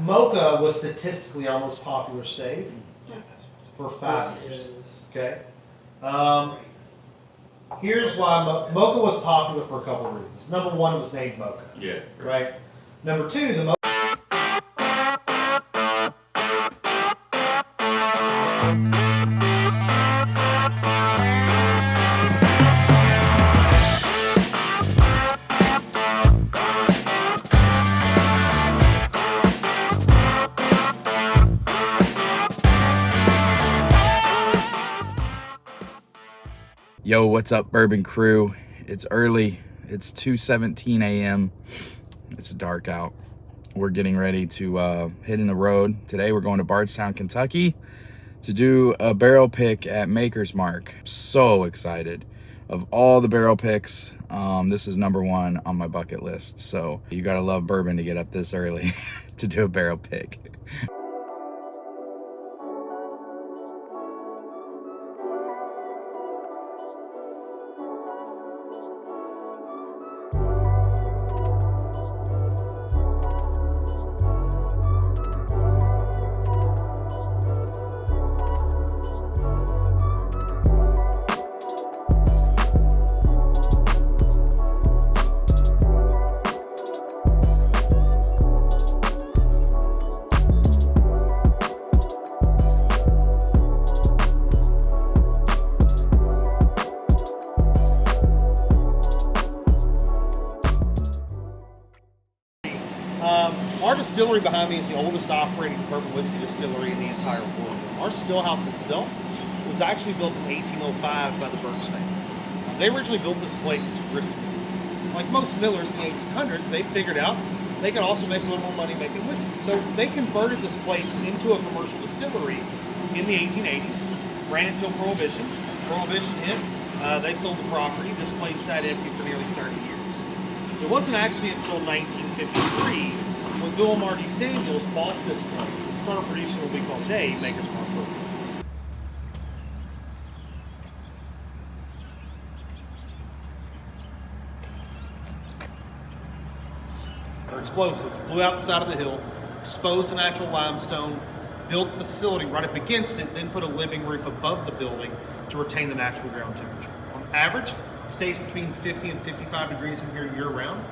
Mocha was statistically our most popular stave for 5 years. Okay. Here's why Mocha was popular for a couple of reasons. Number one, it was named Mocha. Yeah. Right. Number two, the Yo, what's up, Bourbon Crew? It's early. It's 2:17 a.m. It's dark out. We're getting ready to hit in the road. Today we're going to Bardstown, Kentucky to do a barrel pick at Makers Mark. So excited. Of all the barrel picks, this is number one on my bucket list. So you gotta love bourbon to get up this early to do a barrel pick. Our distillery behind me is the oldest operating bourbon whiskey distillery in the entire world. Our still house itself was actually built in 1805 by the Burns family. They originally built this place as a grist mill. Like most millers in the 1800s, they figured out they could also make a little more money making whiskey. So they converted this place into a commercial distillery in the 1880s, ran until Prohibition. Prohibition hit, they sold the property. This place sat empty for nearly 30 years. It wasn't actually until 1953 when Bill and Marty Samuels bought this place and started producing what we call today Makers Mark bourbon. They're explosive. Blew out the side of the hill, exposed the natural limestone, built a facility right up against it, then put a living roof above the building to retain the natural ground temperature. On average, it stays between 50 and 55 degrees in here year round.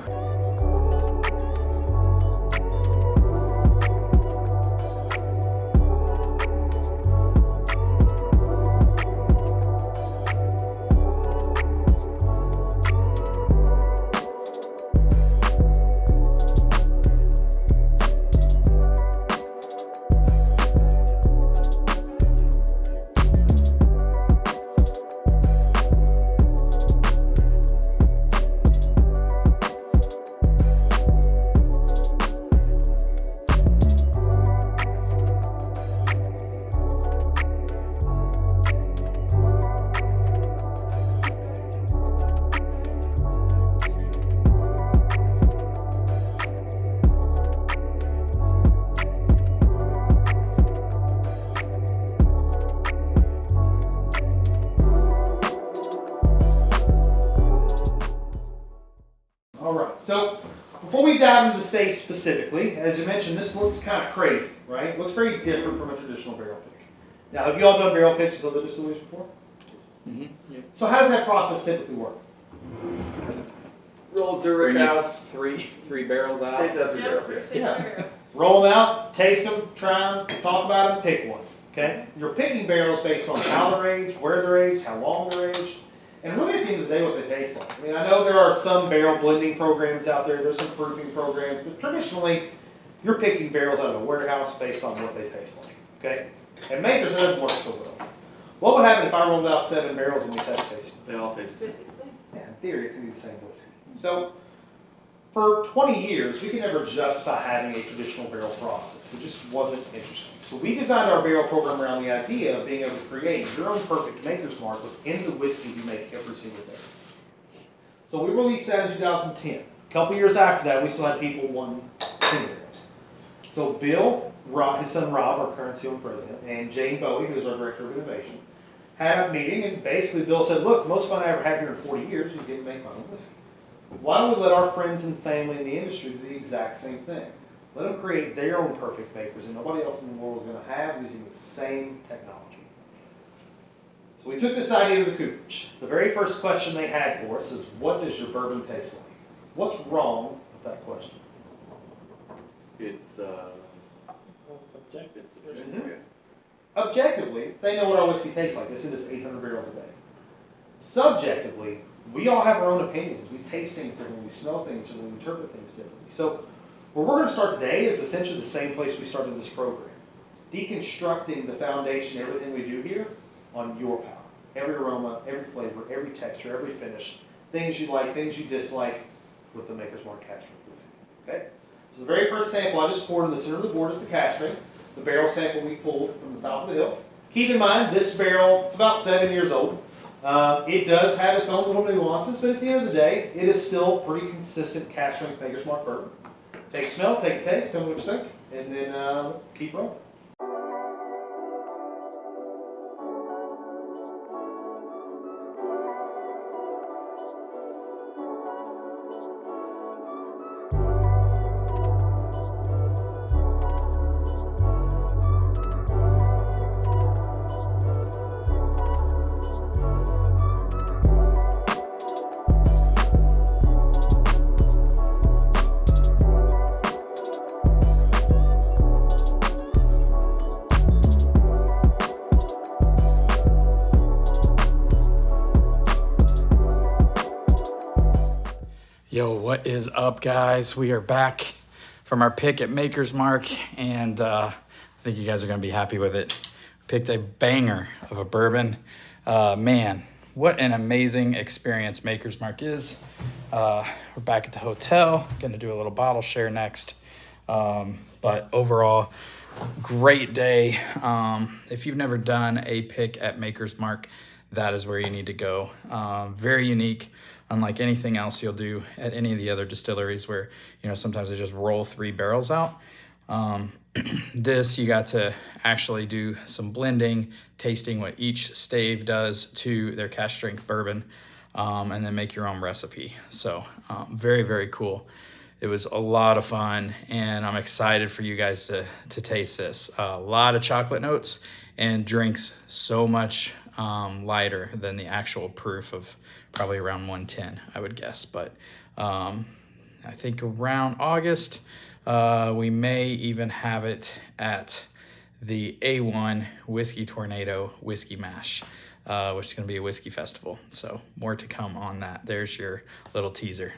So, before we dive into the stave specifically, as you mentioned, this looks kind of crazy, right? It looks very different from a traditional barrel pick. Now, have you all done barrel picks with other distilleries before? Mm-hmm. Yeah. So how does that process typically work? Roll Durick House, three barrels out. Taste out 3 barrels, yeah. Yeah. Roll them out, taste them, try them, talk about them, pick one. Okay? You're picking barrels based on how they're aged, where they're aged, how long they're aged, and really at the end of the day what they taste like. I mean, I know there are some barrel blending programs out there, there's some proofing programs, but traditionally you're picking barrels out of a warehouse based on what they taste like. Okay? And Makers, it doesn't work so well. What would happen if I rolled out 7 barrels and we test tasted? They all taste the same. Yeah, in theory, it's going to be the same whiskey. So, for 20 years, we could never justify having a traditional barrel process. It just wasn't interesting. So we designed our barrel program around the idea of being able to create your own perfect Maker's Mark within the whiskey you make every single day. So we released that in 2010. A couple years after that, we still had people wanting 10 barrels. So Bill, his son Rob, our current CEO and president, and Jane Bowie, who's our director of innovation, had a meeting, and basically Bill said, look, the most fun I ever had here in 40 years was getting to make my own whiskey. Why don't we let our friends and family in the industry do the exact same thing? Let them create their own perfect makers, and nobody else in the world is going to have using the same technology. So we took this idea to the Coopers. The very first question they had for us is, what does your bourbon taste like? What's wrong with that question? It's subjective. Objectively, they know what our whiskey tastes like. This is 800 barrels a day. Subjectively, we all have our own opinions. We taste things differently, we smell things differently, we interpret things differently. So where we're going to start today is essentially the same place we started this program. Deconstructing the foundation, everything we do here, on your palate. Every aroma, every flavor, every texture, every finish. Things you like, things you dislike with the Makers Mark cask strength whiskey. Okay? So the very first sample I just poured in the center of the board is the cask strength. The barrel sample we pulled from the top of the hill. Keep in mind, this barrel, it's about 7 years old. It does have its own little nuances, but at the end of the day, it is still pretty consistent cask strength Makers Mark bourbon. Take a smell, take a taste, tell me what you think, and then keep rolling. Yo, what is up, guys? We are back from our pick at Makers Mark, and I think you guys are going to be happy with it. Picked a banger of a bourbon. Man, what an amazing experience Makers Mark is. We're back at the hotel. Going to do a little bottle share next. But overall, great day. If you've never done a pick at Makers Mark, that is where you need to go. Very unique. Unlike anything else you'll do at any of the other distilleries where, you know, sometimes they just roll 3 barrels out. This, you got to actually do some blending, tasting what each stave does to their cask strength bourbon, and then make your own recipe. So very, very cool. It was a lot of fun, and I'm excited for you guys to taste this. A lot of chocolate notes, and drinks so much lighter than the actual proof of probably around 110, I would guess. But I think around August, we may even have it at the A1 Whiskey Tornado Whiskey Mash, which is going to be a whiskey festival. So more to come on that. There's your little teaser.